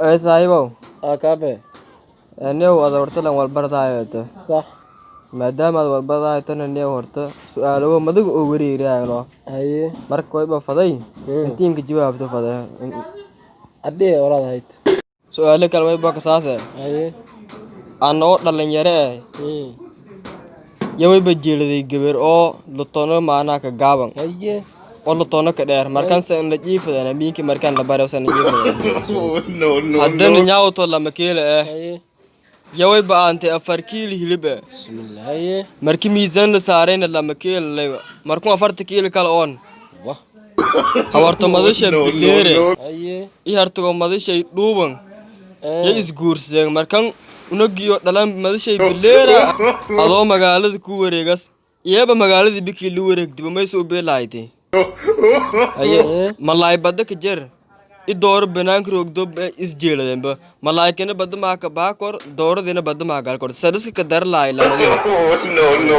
صاحبه كابي نيو هذا ورت لهم والبرداية صح ما دام هذا والبرداية تنا نيو ورت سؤاله ما دق أوري ريانو هاي مرك كوي بفضي أنت إنك جواب تفضي أدي وراد هيت سؤالك كلمة بقى ساسة هاي أنا أقول لين يرى يوي بجيل ذي جبر أو لطنا معنا كجابن هاي oo la toono ka dheer markaan san la jiifadana miinki markaan la baro san jiifadana haddana nyaawato lama kiilo yaway ba'aantay 4 kiilo hilib bismillah markii miisaan la saarayna lama kiilo leyba markuu 4 kiilo kala oon hawarto madasha bileere i hartugo madashay dhuuban ya isguursadeen markaan unagiyo dhalan madashay bileera adoo magaalada ku wareegas iyaba magaalada bikii lu wareegdiba mayso u beelaaytay malay badda ka jar i door banaanka roogdo is jeeladenba malaykana badda ma ka baakor dooradina badda ma gal kor sadiska ka dar laay lamada no